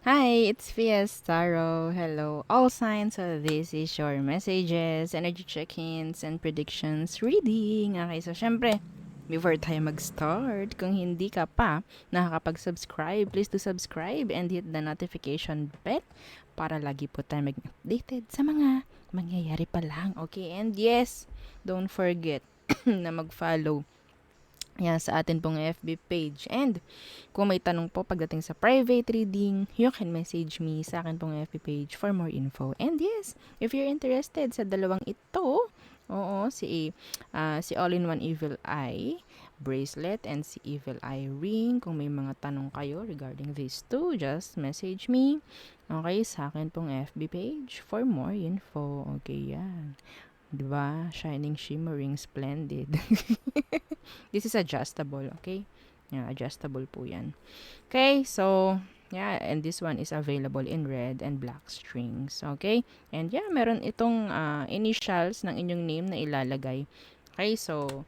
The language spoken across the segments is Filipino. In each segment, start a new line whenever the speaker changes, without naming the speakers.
Hi, it's Fiestaro. Hello, all signs. So this is your messages, energy check-ins, and predictions reading. Okay, so syempre, before tayo mag-start, kung hindi ka pa nakakapag-subscribe, please do subscribe and hit the notification bell para lagi po tayo mag-updated sa mga mangyayari pa lang. Okay, and yes, don't forget na mag-follow yan sa atin pong FB page. And kung may tanong po pagdating sa private reading, you can message me sa akin pong FB page for more info. And yes, if you're interested sa dalawang ito, oo, si All-in-One Evil Eye bracelet and si Evil Eye ring, kung may mga tanong kayo regarding these two, just message me. Okay, sa akin pong FB page for more info. Okay, yan. Diba? Shining, shimmering, splendid. This is adjustable, okay? Yeah, adjustable po yan. Okay, so, yeah, and this one is available in red and black strings, okay? And yeah, meron itong initials ng inyong name na ilalagay. Okay, so,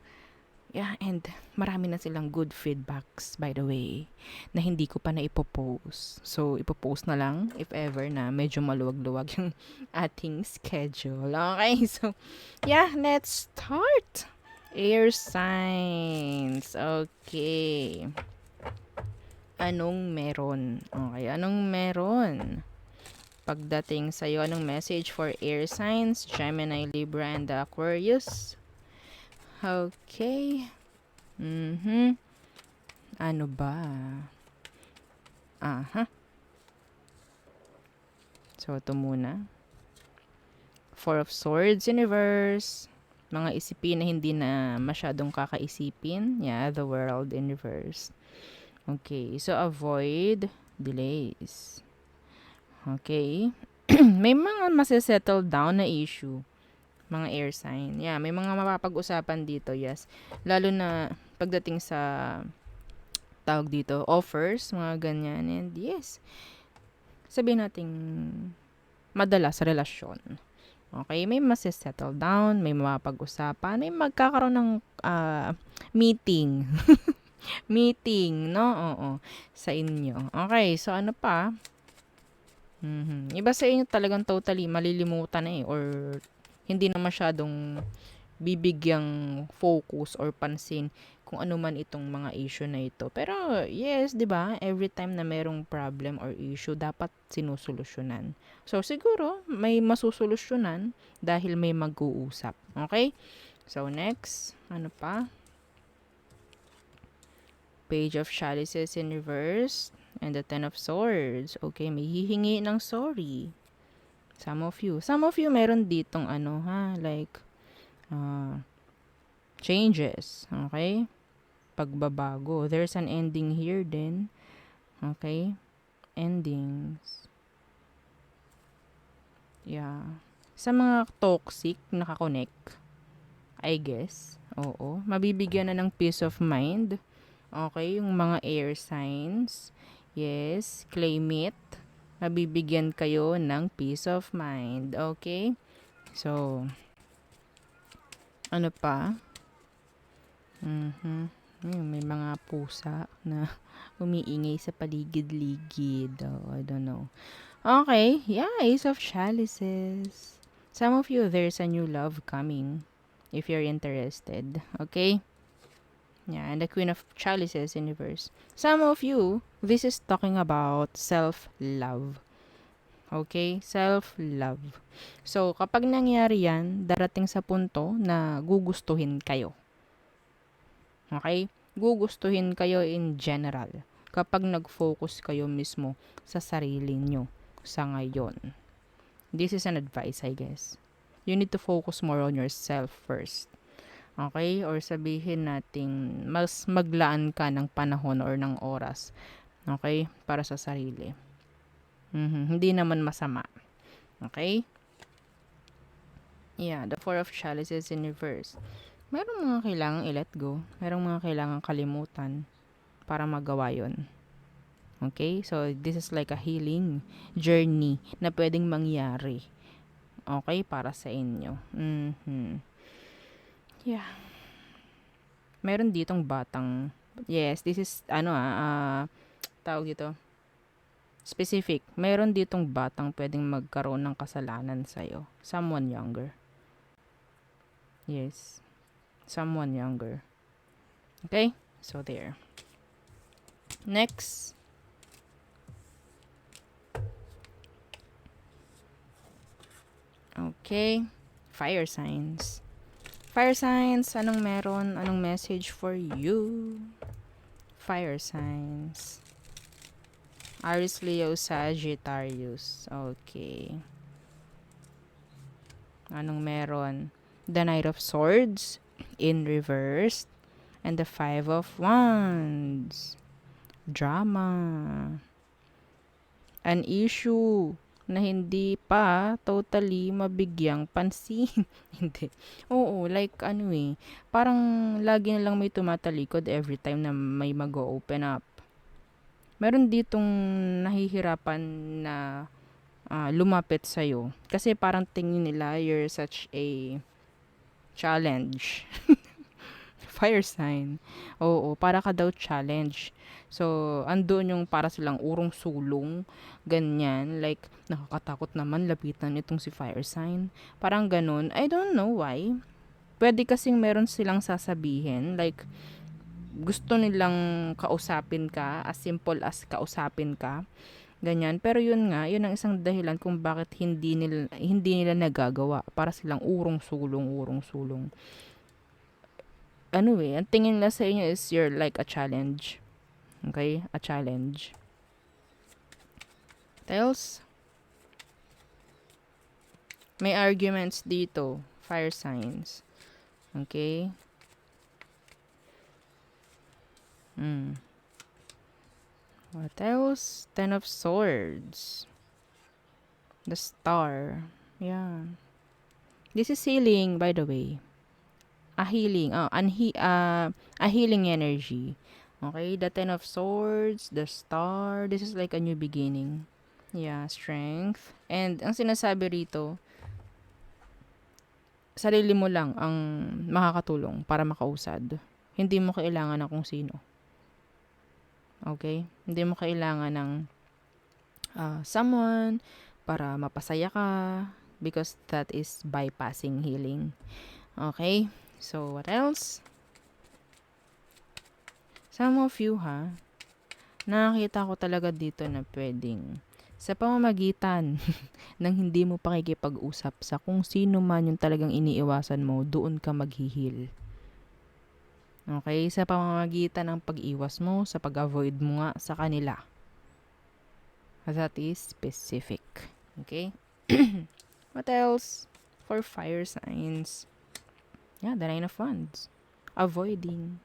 yeah, and marami na silang good feedbacks, by the way, na hindi ko pa na ipopost. So, ipopost na lang, if ever, na medyo maluwag-luwag yung ating schedule. Okay, so, yeah, let's start. Air signs. Okay. Anong meron? Okay, anong meron? Pagdating sa'yo, anong message for air signs? Gemini, Libra, and Aquarius. Okay. Ano ba? Aha. So, ito muna. Four of Swords, Universe. Mga isipin na hindi na masyadong kakaisipin. Yeah, the world, universe. Okay, so avoid delays. Okay. May mga masisettle down na issue. Mga air sign. Yeah, may mga mapapag-usapan dito, yes. Lalo na pagdating sa tawag dito, offers, mga ganyan. And yes, sabihin nating madala sa relasyon. Okay, may masisettle down, may mapag-usapan, may magkakaroon ng meeting. Meeting, no? Oo, sa inyo. Okay, so ano pa? Iba sa inyo talagang totally malilimutan na eh, or hindi na masyadong bibigyang focus or pansin kung ano man itong mga issue na ito. Pero yes, 'di ba? Every time na merong problem or issue, dapat sinusolusyonan. So siguro may masusolusyonan dahil may mag-uusap. Okay? So next, ano pa? Page of Chalices in reverse and the Ten of Swords. Okay, may hihingi ng sorry. Some of you meron ditong ano ha, like changes, okay? Pagbabago. There's an ending here din. Okay? Endings. Yeah. Sa mga toxic nakakonect, I guess. Oo. Mabibigyan na ng peace of mind. Okay? Yung mga air signs. Yes. Claim it. Mabibigyan kayo ng peace of mind. Okay? So, ano pa? May mga pusa na umiingay sa paligid-ligid. Oh, I don't know. Okay, yeah, Ace of Chalices. Some of you, there's a new love coming if you're interested. Okay? Yeah, and the Queen of Chalices universe. Some of you, this is talking about self-love. Okay? Self-love. So, kapag nangyari yan, darating sa punto na gugustuhin kayo. Okay? Gugustuhin kayo in general kapag nag-focus kayo mismo sa sarili nyo sa ngayon. This is an advice, I guess. You need to focus more on yourself first. Okay? Or sabihin nating mas maglaan ka ng panahon or ng oras. Okay? Para sa sarili. Hindi naman masama. Okay? Yeah, the Four of Chalices in reverse. Merong mga kailangang i-let go. Merong mga kailangang kalimutan para magawa yon. Okay? So, this is like a healing journey na pwedeng mangyari. Okay? Para sa inyo. Yeah. Meron ditong batang, yes, this is, tawag dito, Specific. Meron ditong batang pwedeng magkaroon ng kasalanan sa'yo. Someone younger. Yes. Someone younger. Okay? So, there. Next. Okay. Fire signs. Fire signs, anong meron? Anong message for you? Fire signs. Aries, Leo, Sagittarius. Okay. Anong meron? The Knight of Swords in reverse and the Five of Wands. Drama. An issue na hindi pa totally mabigyang pansin. Hindi. Oo, like ano eh. Parang lagi na lang may tumatalikod every time na may mag-open up. Meron ditong nahihirapan na lumapit sa'yo. Kasi parang tingin nila you're such a challenge. Fire sign. Oo, para ka daw challenge. So, andoon yung para silang urong sulong, ganyan, like, nakakatakot naman lapitan itong si fire sign. Parang ganun. I don't know why. Pwede kasing meron silang sasabihin, like, gusto nilang kausapin ka, as simple as kausapin ka, ganyan. Pero yun nga, yun ang isang dahilan kung bakit hindi nila nagagawa. Para silang urong sulong. Ano eh, ang tingin nila sa inyo is you're like a challenge. Okay? A challenge. What else? May arguments dito. Fire signs. Okay? What else? Ten of Swords. The Star. Yeah. This is healing, by the way. A healing. A healing energy. Okay? The Ten of Swords. The Star. This is like a new beginning. Yeah, strength. And ang sinasabi rito, sarili mo lang ang makakatulong para makausad. Hindi mo kailangan ng kung sino. Okay? Hindi mo kailangan ng someone para mapasaya ka because that is bypassing healing. Okay? So, what else? Some of you, nakakita ko talaga dito na pwedeng sa pamamagitan ng hindi mo pakikipag-usap sa kung sino man yung talagang iniiwasan mo, doon ka maghihil. Okay? Sa pamamagitan ng pag-iwas mo, sa pag-avoid mo nga sa kanila. That is specific. Okay? What else? For fire signs. Yeah, the Nine of Wands. Avoiding.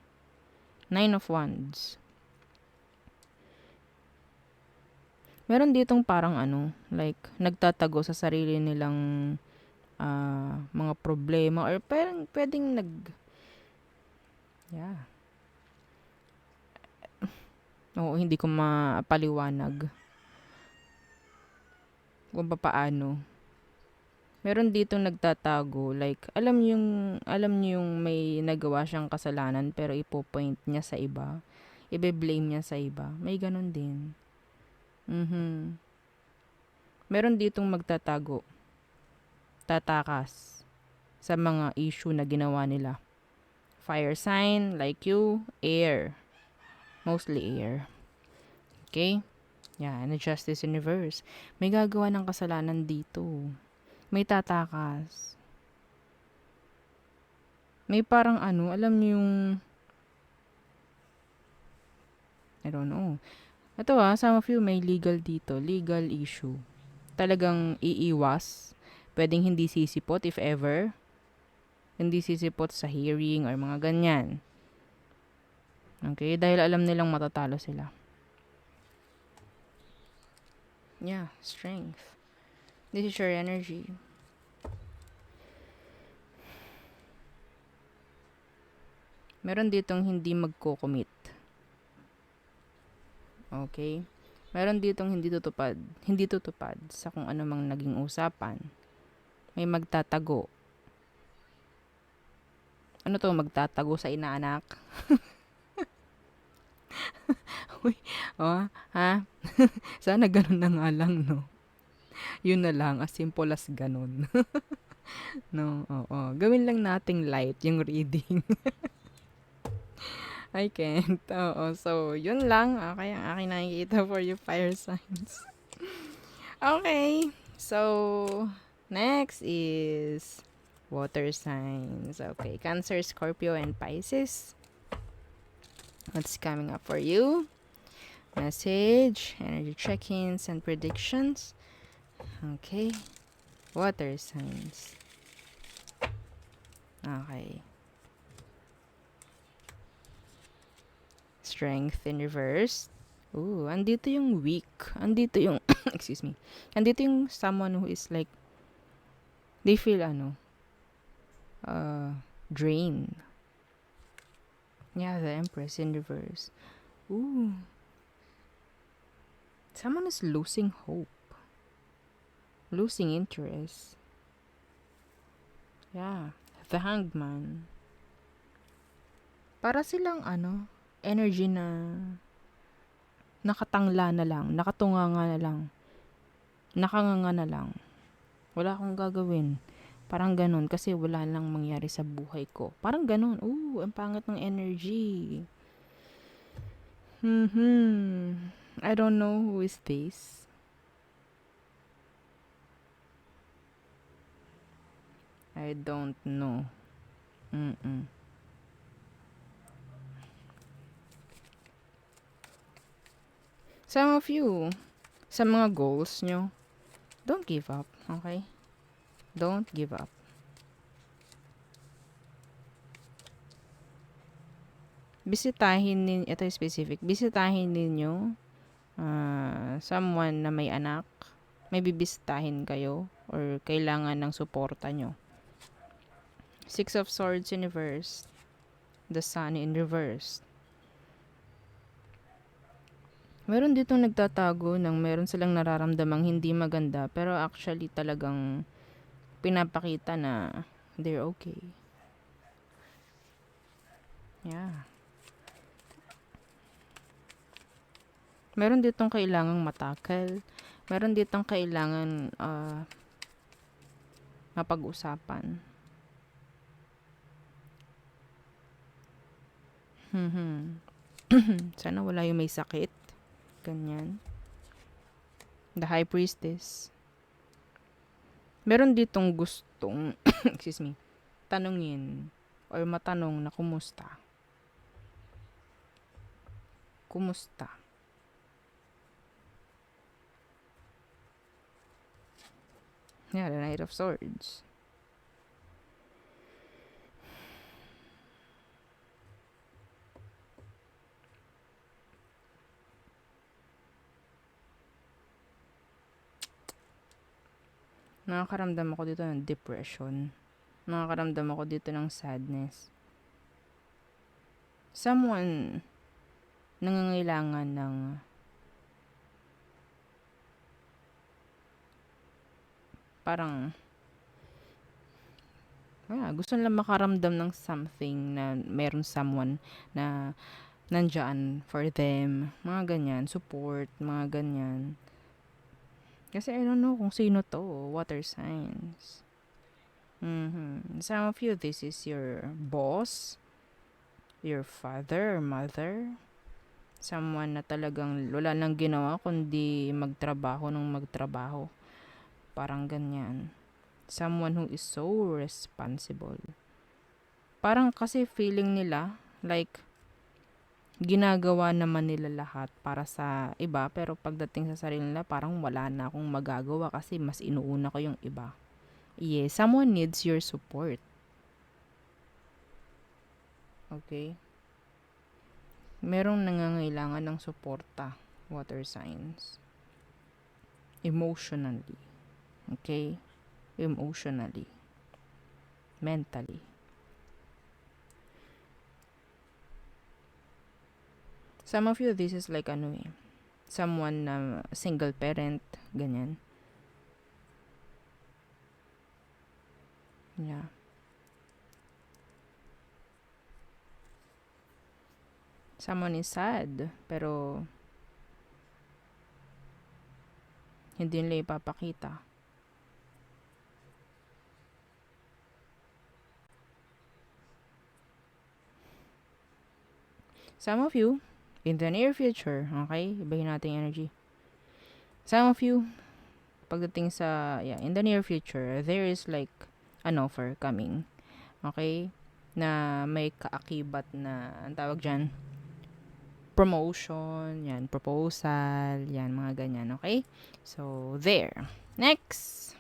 Nine of Wands. Meron ditong parang like, nagtatago sa sarili nilang mga problema or parang pwedeng yeah. Oo, hindi ko mapaliwanag kung paano. Meron ditong nagtatago, like, alam niyo yung may nagawa siyang kasalanan pero ipo-point niya sa iba. Ibe-blame niya sa iba. May ganun din. Meron ditong magtatago, tatakas sa mga issue na ginawa nila. Fire sign, like you, air. Mostly air. Okay? Yeah, and the Justice Universe. May gagawa ng kasalanan dito. May tatakas. May parang alam niyo yung I don't know. Ito some of you may legal dito. Legal issue. Talagang iiwas. Pwedeng hindi sisipot if ever. Hindi sisipot sa hearing or mga ganyan. Okay? Dahil alam nilang matatalo sila. Yeah, strength. This is your energy. Meron ditong hindi magko-commit. Okay? Meron ditong hindi tutupad sa kung ano mang naging usapan. May magtatago. Ano to, magtatago sa inaanak? Uy, oh, ha? Sana ganun na nga lang, no? Yun na lang, as simple as ganun. No, oo. Gawin lang nating light yung reading. I can't. Oo. So, yun lang. Okay, ang aking nakikita for you fire signs. Okay. So, next is water signs. Okay. Cancer, Scorpio, and Pisces. What's coming up for you? Message, energy check-ins, and predictions. Okay. Water signs. Okay. Strength in reverse. Ooh, andito yung weak. Andito yung, excuse me. Andito yung someone who is like, they feel uh, drained. Yeah, the Empress in reverse. Ooh. Someone is losing hope. Losing interest. Yeah. The Hangman. Para silang energy na nakatangla na lang, nakatunganga na lang, nakanganga na lang. Wala akong gagawin. Parang ganun, kasi wala lang mangyari sa buhay ko. Parang ganun. Ooh, ang pangat ng energy. I don't know who is this. I don't know. Some of you, sa mga goals nyo, don't give up, okay? Don't give up. Bisitahin ninyo, ito specific, bisitahin ninyo someone na may anak, may bibisitahin kayo, or kailangan ng suporta nyo. Six of Swords in reverse. The Sun in reverse. Meron ditong nagtatago ng meron silang nararamdamang hindi maganda, pero actually talagang pinapakita na they're okay. Yeah. Meron ditong kailangang matakal. Meron ditong kailangan mapag-usapan. Sana wala yung may sakit. Ganyan. The High Priestess. Meron ditong gustong, excuse me, tanungin or matanong na kumusta. Kumusta? Yeah, the Knight of Swords. Nakakaramdam ako dito ng depression. Nakakaramdam ako dito ng sadness. Someone nangangailangan ng parang gusto nila makaramdam ng something na meron someone na nandyan for them. Mga ganyan. Support. Mga ganyan. Kasi I don't know kung sino to. Water signs. Some of you, this is your boss, your father or mother, someone na talagang wala nang ginawa kundi magtrabaho ng magtrabaho. Parang ganyan. Someone who is so responsible. Parang kasi feeling nila like ginagawa naman nila lahat para sa iba, pero pagdating sa sarili nila parang wala na akong magagawa kasi mas inuuna ko yung iba. Yes, someone needs your support. Okay? Merong nangangailangan ng suporta, water signs. Emotionally. Okay? Emotionally. Mentally. Some of you, this is like someone na single parent, ganyan. Yeah. Someone is sad, pero hindi nila ipapakita. Some of you, in the near future, okay? Ibahin natin yung energy. Some of you, pagdating sa, in the near future, there is like an offer coming. Okay? Na may kaakibat na, ang tawag dyan, promotion, yan, proposal, yan, mga ganyan, okay? So, there. Next!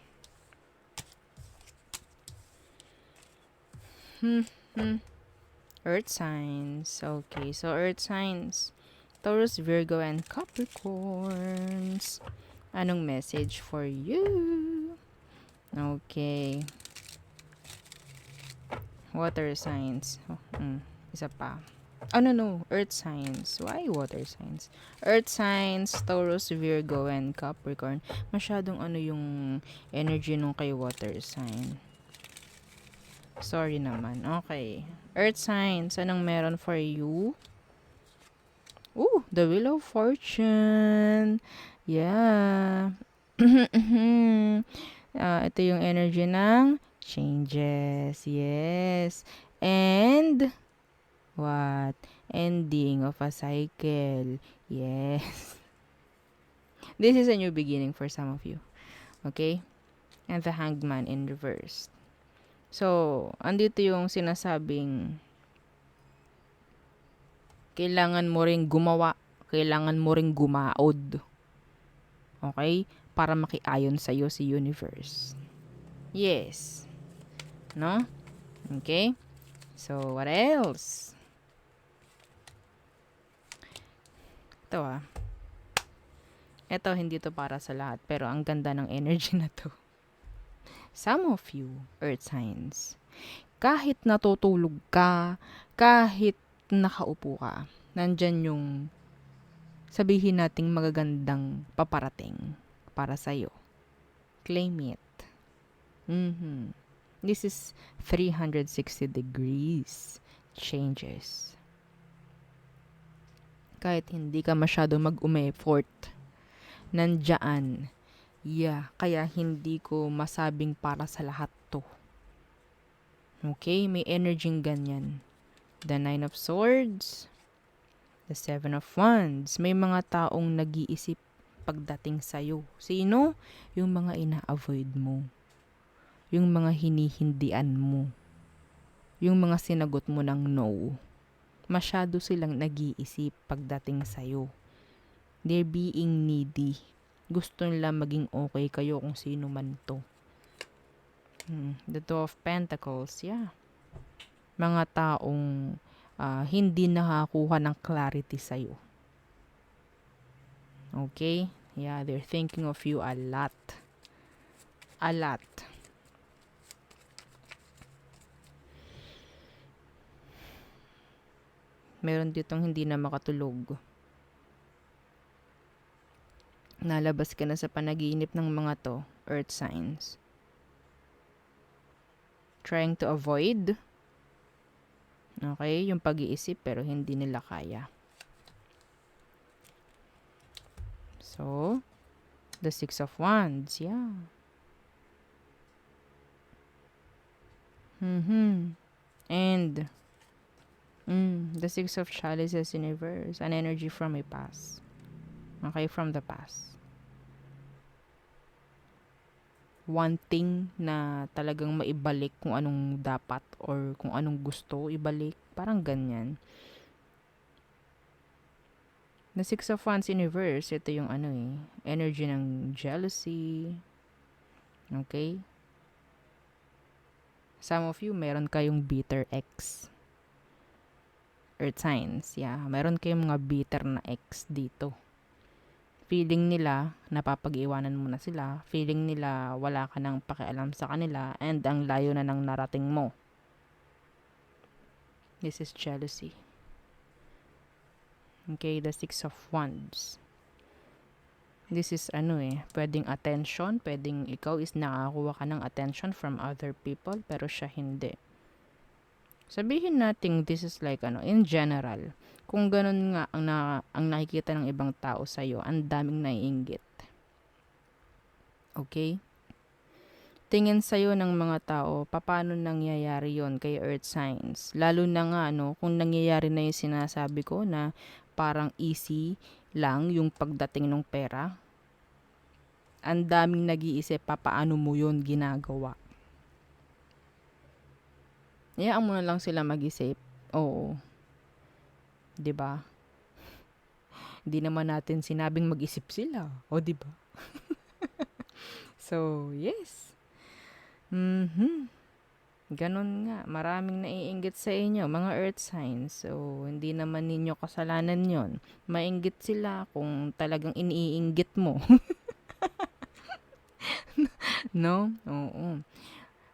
Earth signs. Okay, so Earth signs. Taurus, Virgo, and Capricorns. Anong message for you? Okay. Water signs. Isa pa. No. Earth signs. Why water signs? Earth signs, Taurus, Virgo, and Capricorn. Masyadong yung energy nung kay water sign. Sorry naman. Okay. Earth signs, anong meron for you? The Wheel of Fortune. Yeah. Ito yung energy ng changes. Yes. And what? Ending of a cycle. Yes. This is a new beginning for some of you. Okay? And the Hanged Man in reverse. So, andito yung sinasabing kailangan mo ring gumawa, kailangan mo ring gumaod. Okay? Para makiayon sa'yo si universe. Yes. No? Okay? So, what else? Ito, hindi to para sa lahat, pero ang ganda ng energy na to. Some of you, earth signs, kahit natutulog ka, kahit nakaupo ka, nandyan yung sabihin nating magagandang paparating para sa'yo. Claim it. This is 360 degrees changes. Kahit hindi ka masyado mag-umeffort, nandyan. Kaya hindi ko masabing para sa lahat to. Okay, may energy ganyan. The Nine of Swords, the Seven of Wands. May mga taong nag-iisip pagdating sa'yo. Sino? Yung mga ina-avoid mo. Yung mga hinihindian mo. Yung mga sinagot mo ng no. Masyado silang nag-iisip pagdating sa'yo. They're being needy. Gusto nila maging okay kayo kung sino man to. The Two of Pentacles, mga taong hindi nakakuha ng clarity sa'yo. Okay? They're thinking of you a lot. A lot. Meron ditong hindi na makatulog. Nalabas ka na sa panaginip ng mga to, earth signs. Trying to avoid, okay, yung pag-iisip pero hindi nila kaya. So, the Six of Wands, And, the Six of Chalices in reverse, an energy from a past. Okay, from the past. Wanting na talagang maibalik kung anong dapat or kung anong gusto ibalik. Parang ganyan. The Six of Wands in reverse, ito yung energy ng jealousy. Okay? Some of you, meron kayong bitter ex. Earth signs, meron kayong mga bitter na ex dito. Feeling nila, napapag-iwanan mo na sila. Feeling nila, wala ka nang pakialam sa kanila. And ang layo na ng narating mo. This is jealousy. Okay, the Six of Wands. This is pwedeng attention. Pwedeng ikaw is nakakuha ka ng attention from other people. Pero siya hindi. Sabihin natin this is like ano, in general. Kung ganun nga ang nakikita ng ibang tao sa'yo, ang daming naiinggit. Okay? Tingin sa'yo ng mga tao, paano nangyayari yon kay earth signs? Lalo na nga, no, kung nangyayari na yung sinasabi ko na parang easy lang yung pagdating ng pera, ang daming nag-iisip paano mo yon ginagawa. Hayaan mo na lang sila mag-isip. Oo. 'Di ba? Hindi naman natin sinabing mag-isip sila. O, 'di ba? So, yes. Mhm. Ganon nga. Maraming naiinggit sa inyo, mga earth signs. So, hindi naman ninyo kasalanan yon. Mainggit sila kung talagang iniinggit mo. No? Oo.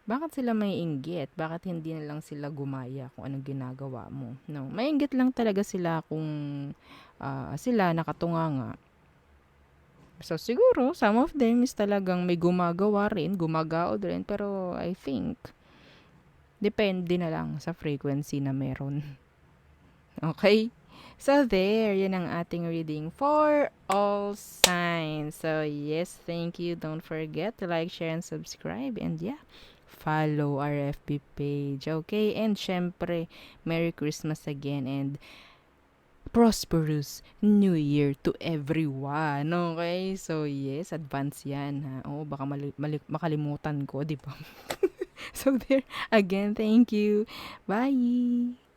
Bakit sila maiinggit? Bakit hindi na lang sila gumaya kung anong ginagawa mo? No, maiinggit lang talaga sila kung sila nakatunganga. So, siguro, some of them is talagang may gumagawa rin, gumagaod rin, pero I think, depende na lang sa frequency na meron. Okay? So, there, yan ang ating reading for all signs. So, yes, thank you. Don't forget to like, share, and subscribe. And yeah, follow our FB page. Okay? And syempre, Merry Christmas again and prosperous New Year to everyone. Okay? So, yes, advance yan. Ha? Oo, baka makalimutan ko, di ba? So, there, again, thank you. Bye!